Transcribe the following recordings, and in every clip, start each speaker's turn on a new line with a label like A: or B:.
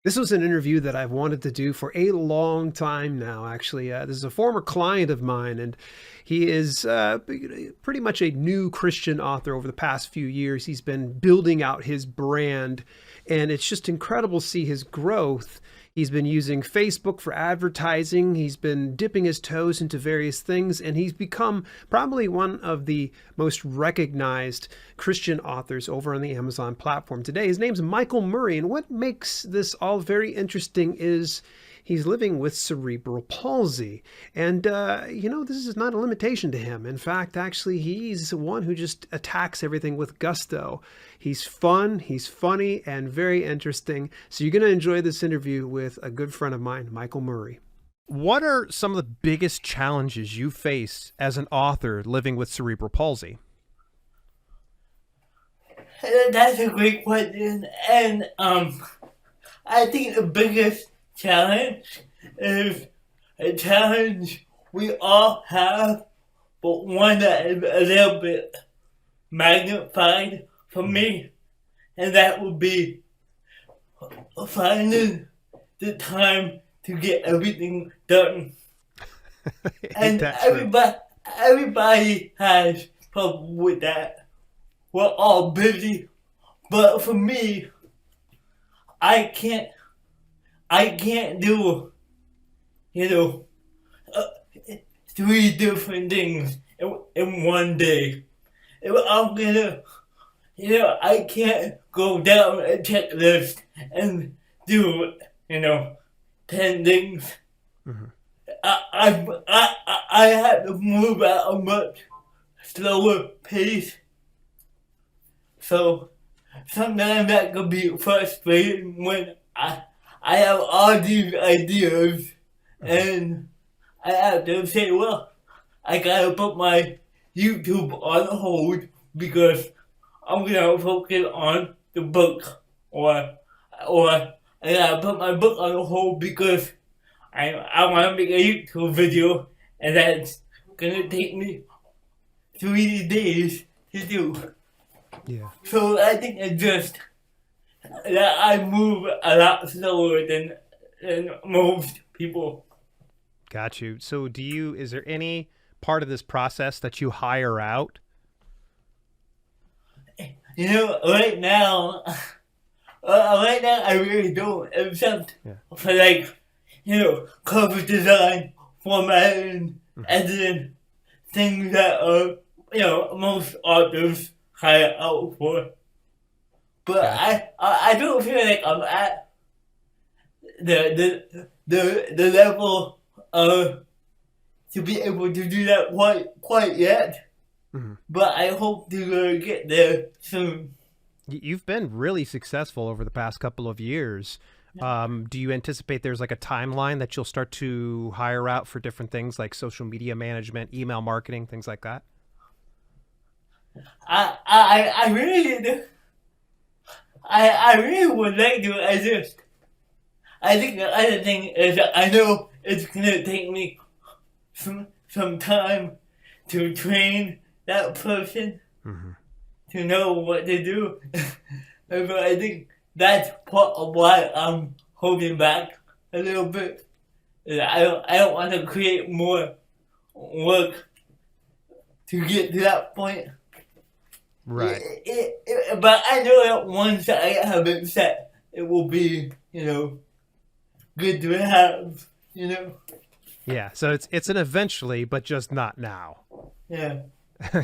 A: This was an interview that I've wanted to do for a long time now, actually. This is a former client of mine, and he is pretty much a new Christian author over the past few years. He's been building out his brand, and it's just incredible to see his growth. He's been using Facebook for advertising. He's been dipping his toes into various things, and he's become probably one of the most recognized Christian authors over on the Amazon platform today. His name's Michael Murray, and what makes this all very interesting is he's living with cerebral palsy. And, this is not a limitation to him. In fact, actually, he's one who just attacks everything with gusto. He's fun, he's funny, and very interesting. So you're going to enjoy this interview with a good friend of mine, Michael Murray. What are some of the biggest challenges you face as an author living with cerebral palsy?
B: That's a great question, and I think the biggest challenge is a challenge we all have, but one that is a little bit magnified for me, and that would be finding the time to get everything done. And everybody has trouble with that. We're all busy, but for me, I can't do, uh, three different things in one day. If I'm gonna, I can't go down a checklist and do, 10 things. Mm-hmm. I have to move at a much slower pace. So sometimes that could be frustrating when I have all these ideas and I have to say, well, I gotta put my YouTube on hold because I'm gonna focus on the book, or I gotta put my book on hold because I want to make a YouTube video, and that's gonna take me 3 days to do. Yeah. So I think it's just that I move a lot slower than most people.
A: Got you. So is there any part of this process that you hire out?
B: Right now I really don't, except for cover design, formatting, editing, things that are, most authors hire out for. But I don't feel like I'm at the level to be able to do that quite yet. Mm-hmm. But I hope to get there soon.
A: You've been really successful over the past couple of years. Do you anticipate there's like a timeline that you'll start to hire out for different things like social media management, email marketing, things like that?
B: I really do. I really would like to. I think the other thing is that I know it's gonna take me some time to train that person, mm-hmm. to know what to do. But I think that's part of why I'm holding back a little bit. I don't want to create more work to get to that point.
A: Right.
B: But I know that once I have it set, it will be, good to have,
A: Yeah, so it's an eventually, but just not now.
B: Yeah.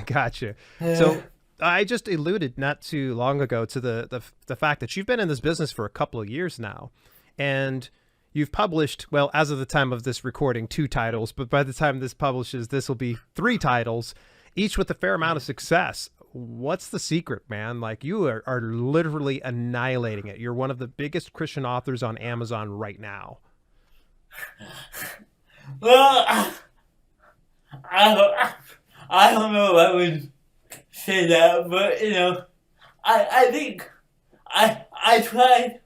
A: Gotcha. So I just alluded not too long ago to the fact that you've been in this business for a couple of years now, and you've published, well, as of the time of this recording, 2 titles, but by the time this publishes, this will be 3 titles, each with a fair amount of success. What's the secret, man? Like, you are literally annihilating it. You're one of the biggest Christian authors on Amazon right now.
B: Well, I don't know if I would say that, but I think I try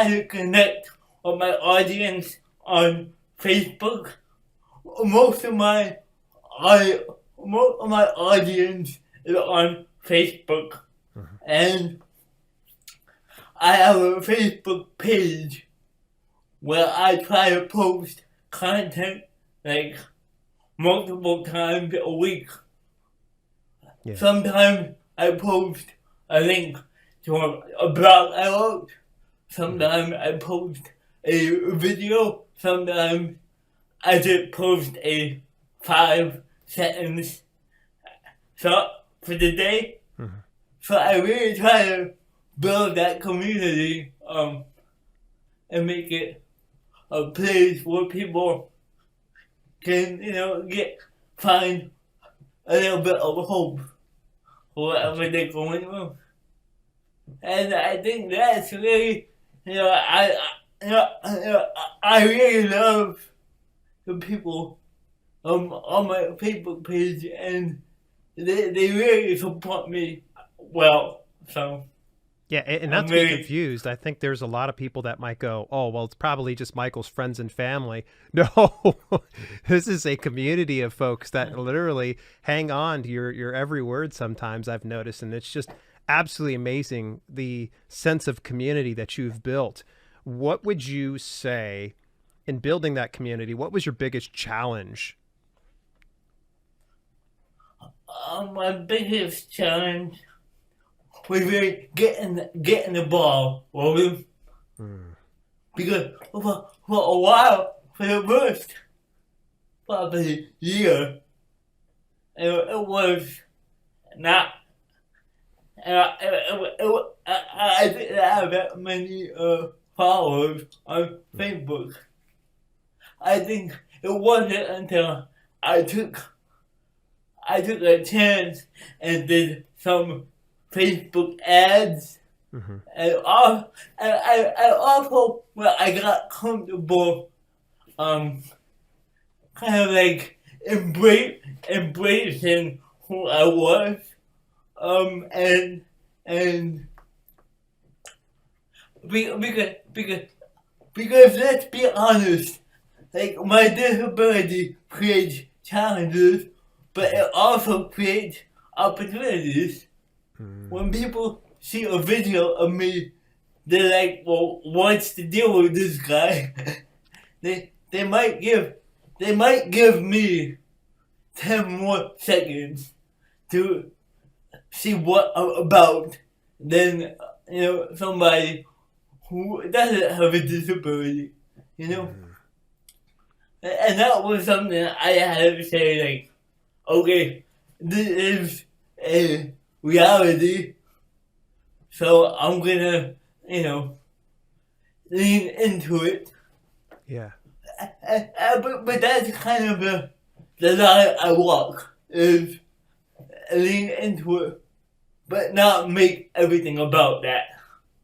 B: to connect with my audience on Facebook. Most of my audience is on Facebook, mm-hmm. and I have a Facebook page where I try to post content like multiple times a week.
A: Yeah.
B: Sometimes I post a link to a blog I wrote. Sometimes I post a video. Sometimes I just post a 5 sentence thought for the day.
A: Mm-hmm.
B: So I really try to build that community and make it a place where people can, find a little bit of hope for whatever they're going through. And I think that's really, I really love the people on my Facebook page, and they really support me well. So
A: Yeah, and not to be confused, I think there's a lot of people that might go, oh, well, it's probably just Michael's friends and family. No, this is a community of folks that literally hang on to your every word sometimes, I've noticed. And it's just absolutely amazing, the sense of community that you've built. What would you say in building that community? What was your biggest challenge?
B: My biggest challenge was really getting the ball rolling. Because for a while, for the first probably year, it was not. I didn't have that many followers on Facebook. I think it wasn't until I took a chance and did some Facebook ads, and I also, well, I got comfortable, kind of like embracing who I was, and because let's be honest, like my disability creates challenges, but it also creates opportunities. When people see a video of me, they're like, well, what's the deal with this guy? they might give me 10 more seconds to see what I'm about than, somebody who doesn't have a disability, And that was something I had to say, like, okay, this is a reality, so I'm gonna, lean into it.
A: Yeah.
B: But that's kind of the line I walk, is lean into it, but not make everything about that.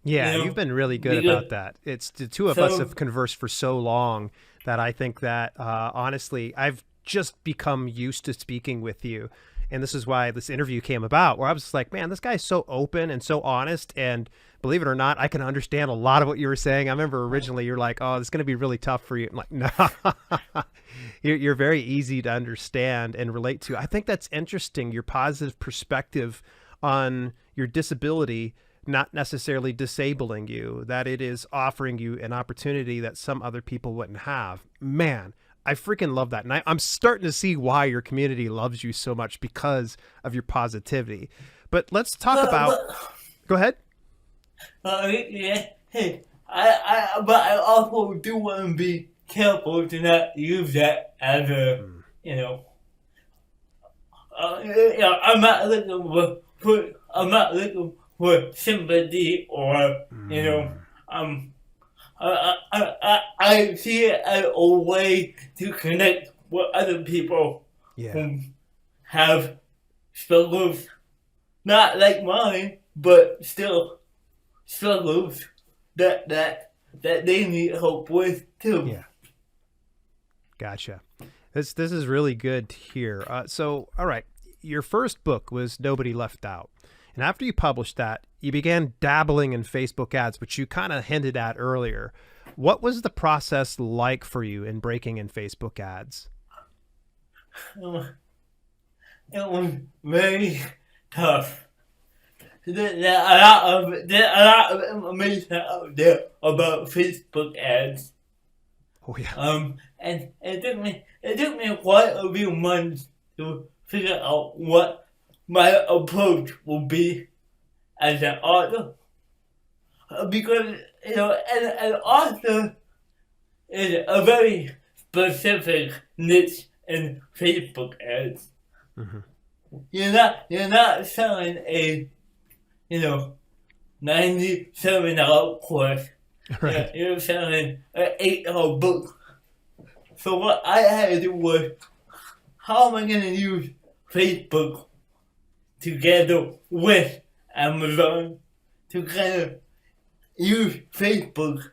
A: Yeah, you've been really good about that. It's the two of us have conversed for so long that I think that, honestly, I've just become used to speaking with you. And this is why this interview came about, where I was just like, man, this guy's so open and so honest. And believe it or not, I can understand a lot of what you were saying. I remember originally you're like, oh, it's going to be really tough for you. I'm like, no, you're very easy to understand and relate to. I think that's interesting, your positive perspective on your disability not necessarily disabling you, that it is offering you an opportunity that some other people wouldn't have. Man, I freaking love that. And I'm starting to see why your community loves you so much, because of your positivity. But let's talk about... Go ahead.
B: Yeah. Hey, but I also do want to be careful to not use that as a, I'm not looking for sympathy or, I see it as a way to connect with other people who have struggles, not like mine, but still struggles that they need help with too.
A: Yeah. Gotcha. This is really good to hear. So, all right, your first book was Nobody Left Out. And after you published that, you began dabbling in Facebook ads, which you kind of hinted at earlier. What was the process like for you in breaking in Facebook ads?
B: It was very tough. there's a lot of information out there about Facebook ads.
A: Oh yeah.
B: And it took me quite a few months to figure out what my approach will be as an author. Because, an author is a very specific niche in Facebook ads.
A: Mm-hmm.
B: You're not selling a, $97 course.
A: Right.
B: You're selling an $8 book. So what I had to do was, how am I going to use Facebook together with Amazon to kind of use Facebook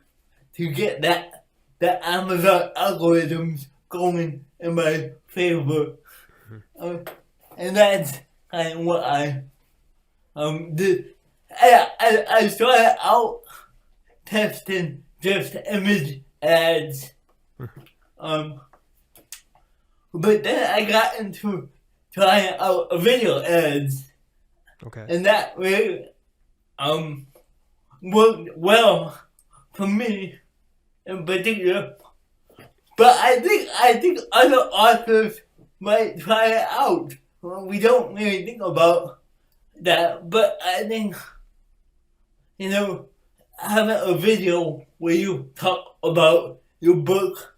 B: to get the Amazon algorithms going in my favor. And that's kind of what I did. I started out testing just image ads. But then I got into trying out video ads.
A: Okay.
B: And that really worked well for me in particular. But I think other authors might try it out. Well, we don't really think about that, but I think, having a video where you talk about your book,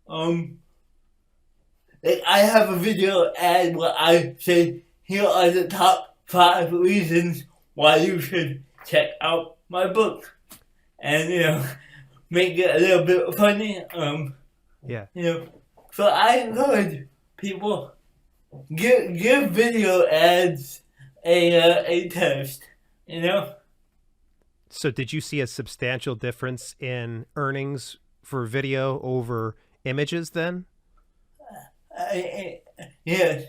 B: like I have a video ad where I say, here are the top 5 reasons why you should check out my book. And, make it a little bit funny.
A: Yeah.
B: So I encourage people, give video ads a test,
A: So did you see a substantial difference in earnings for video over images then?
B: Yes.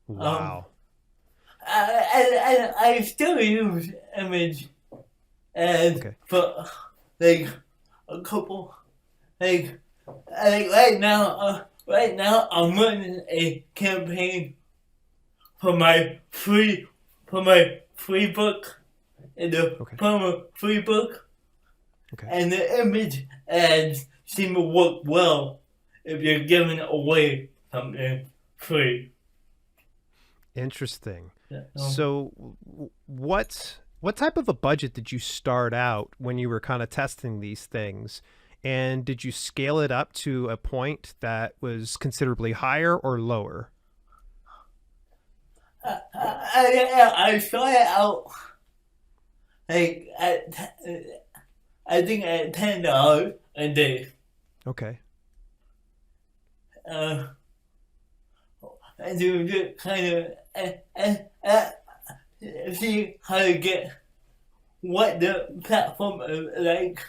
A: Wow.
B: I still use image ads for like a couple, like right now I'm running a campaign for my free book, and the promo free book, and the image ads seem to work well if you're giving away something free.
A: Interesting.
B: Yeah,
A: So what type of a budget did you start out when you were kind of testing these things? And did you scale it up to a point that was considerably higher or lower?
B: I started out like I think at $10 a day.
A: Okay.
B: And to just kind of see how to get what the platform is like.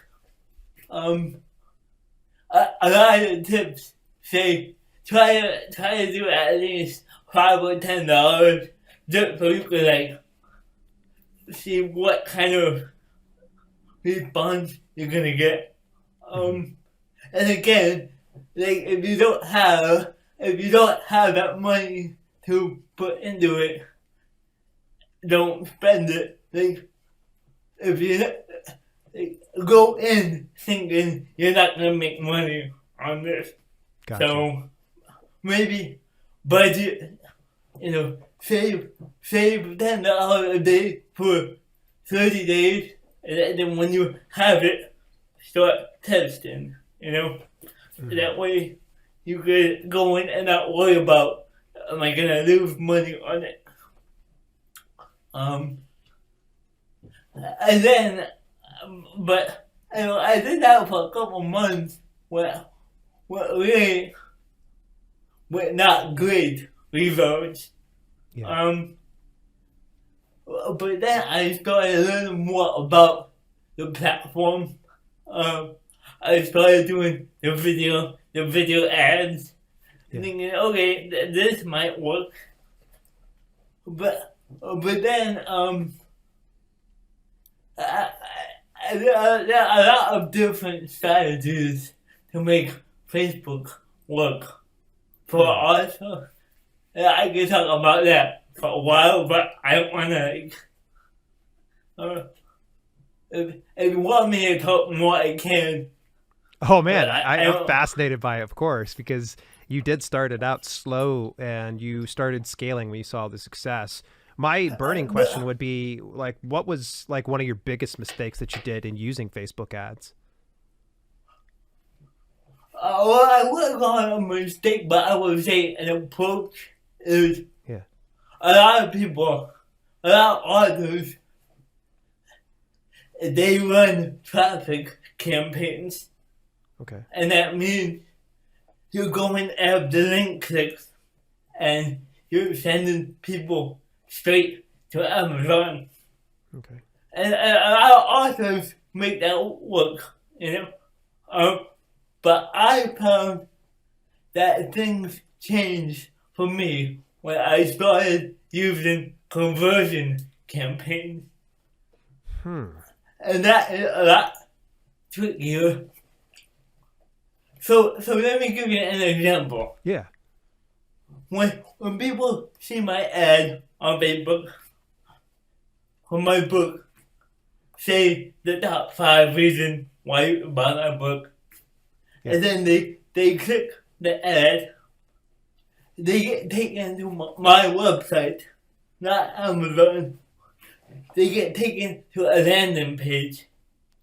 B: A lot of tips say try to do at least $5 or $10 just so you can see what kind of response you're gonna get. And again, if you don't have that money to put into it, don't spend it. If you go in thinking you're not gonna make money on this,
A: Gotcha.
B: so maybe budget, save $10 a day for 30 days, and then when you have it, start testing. That way you could go in and not worry about, am I gonna lose money on it? And then, but I did that for a couple months where really were not great results.
A: Yeah.
B: But then I started learning more about the platform. I started doing the video ads, thinking, okay, this might work. But then there are a lot of different strategies to make Facebook work for us. I could talk about that for a while, but I don't want to if you want me to talk more, I can.
A: Oh man,
B: But
A: I'm fascinated by it, of course, because you did start it out slow and you started scaling when you saw the success. My burning question would be like, what was like one of your biggest mistakes that you did in using Facebook ads?
B: Well, I would call it a mistake, but I would say an approach is
A: Yeah.
B: a lot of people, a lot of authors, they run traffic campaigns,
A: Okay.
B: and that means you're going after link clicks and you're sending people straight to Amazon.
A: Okay.
B: And a lot of authors make that work, you know. But I found that things changed for me when I started using conversion campaigns. And that is a lot trickier. So let me give you an example.
A: Yeah.
B: When people see my ad on Facebook for my book, say the top 5 reasons why you buy my book, and then they click the ad, they get taken to my website, not Amazon. They get taken to a landing page.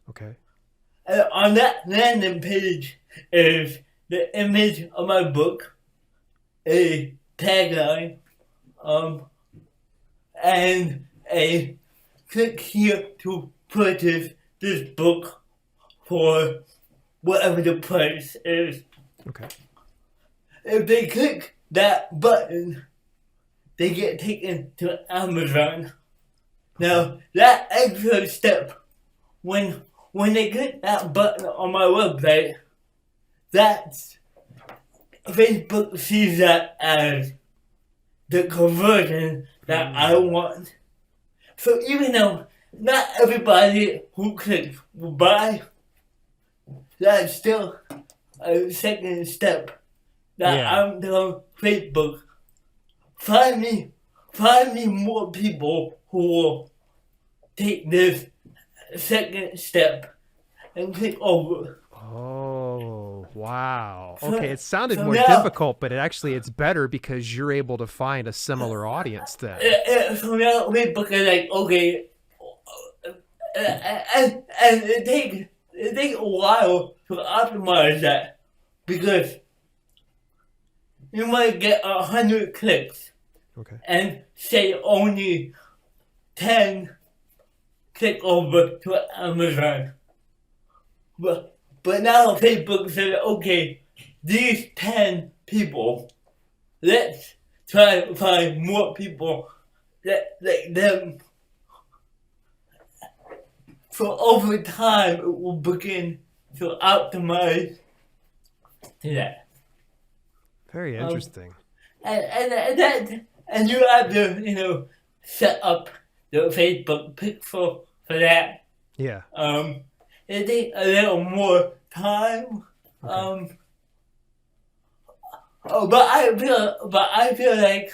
A: Okay.
B: And on that landing page is the image of my book, a tagline, and a click here to purchase this book for whatever the price is.
A: Okay.
B: If they click that button, they get taken to Amazon. Now, that extra step, when they click that button on my website, that's Facebook sees that as the conversion that I want. So even though not everybody who clicks will buy, that's still a second step that I'm telling Facebook. Find me more people who will take this second step and click over.
A: Oh, wow.
B: So-
A: Okay, it sounded
B: so
A: more
B: now-
A: difficult, but it's better because you're able to find a similar audience then.
B: So now Facebook is like, okay, and it takes a while to optimize that because you might get 100 clicks
A: Okay.
B: and say only 10 click over to Amazon. But now Facebook said, okay, these 10 people, let's try to find more people like them. So over time, it will begin to optimize to that.
A: Very interesting.
B: And you have to, set up the Facebook pixel for that.
A: Yeah.
B: It takes a little more time.
A: Okay.
B: But I feel like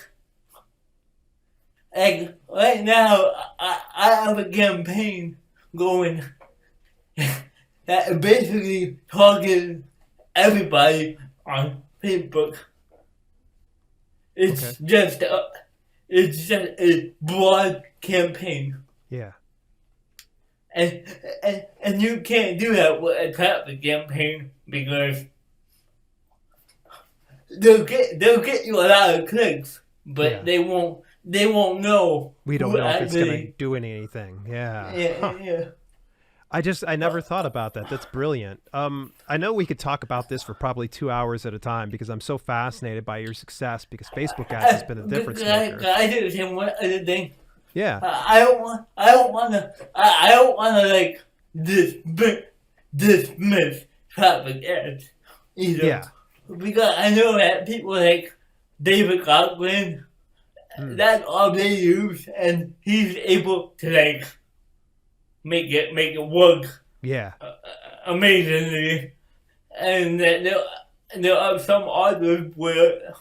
B: right now I have a campaign going that basically targeting everybody on Facebook. It's just a broad campaign.
A: Yeah.
B: And you can't do that with a traffic campaign because they'll get you a lot of clicks, but they won't know.
A: We don't
B: who
A: know if it's going to
B: actually-
A: do anything. Yeah.
B: Yeah.
A: I never thought about that. That's brilliant. I know we could talk about this for probably 2 hours at a time because I'm so fascinated by your success because Facebook ads has been a difference maker.
B: I did the same one other thing.
A: Yeah.
B: I don't want to like dismiss traffic ads either.
A: Yeah.
B: Because I know that people like David Cochran, that's all they use, and he's able to like make it work
A: Yeah.
B: amazingly. And there are some others where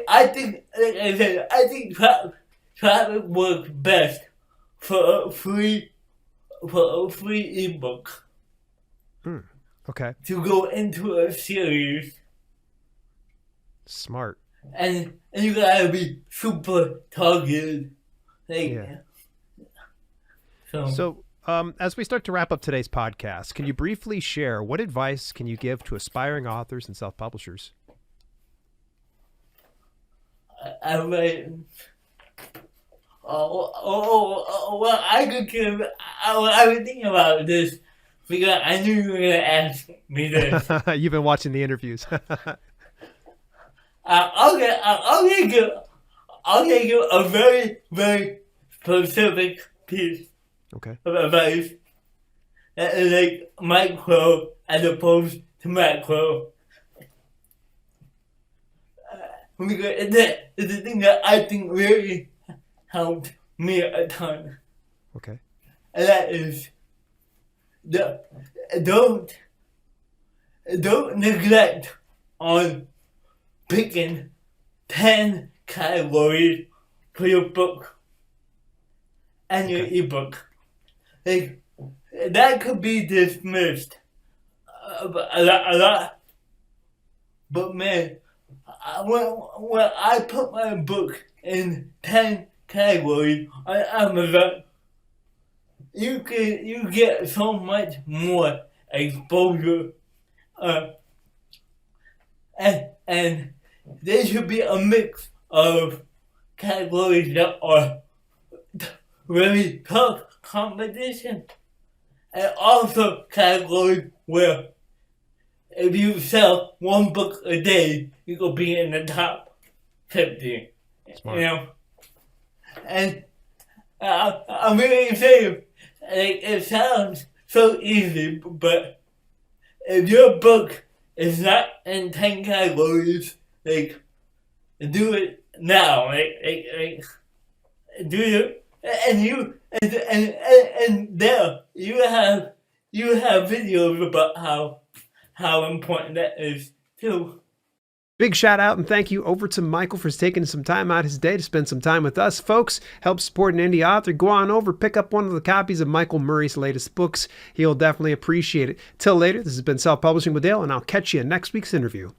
B: I think traffic works best for a free ebook
A: Okay.
B: to go into a series,
A: Smart.
B: and you gotta be super targeted. Like,
A: Yeah.
B: so
A: So, as we start to wrap up today's podcast, can you briefly share what advice can you give to aspiring authors and self-publishers?
B: I write. Well, I could give. I was thinking about this because I knew you were gonna ask me this.
A: You've been watching the interviews.
B: I'll give a very, very specific piece
A: Okay.
B: of advice that is like micro as opposed to macro. Because it's the thing that I think really helped me a ton.
A: Okay.
B: And that is, don't neglect on picking 10 categories for your book and your ebook. Like, that could be dismissed a lot. But man, when I put my book in 10 categories on Amazon, you get so much more exposure. And there should be a mix of categories that are really tough competition, and also categories where if you sell one book a day, you could be in the top 50.
A: Smart.
B: You know, and I'm really saying, like, it sounds so easy, but if your book is not in 10 categories, like, do it now. Like do it, and there you have videos about how important that is too.
A: Big shout out and thank you over to Michael for taking some time out of his day to spend some time with us. Folks, help support an indie author. Go on over, pick up one of the copies of Michael Murray's latest books. He'll definitely appreciate it. Till later, this has been Self-Publishing with Dale, and I'll catch you in next week's interview.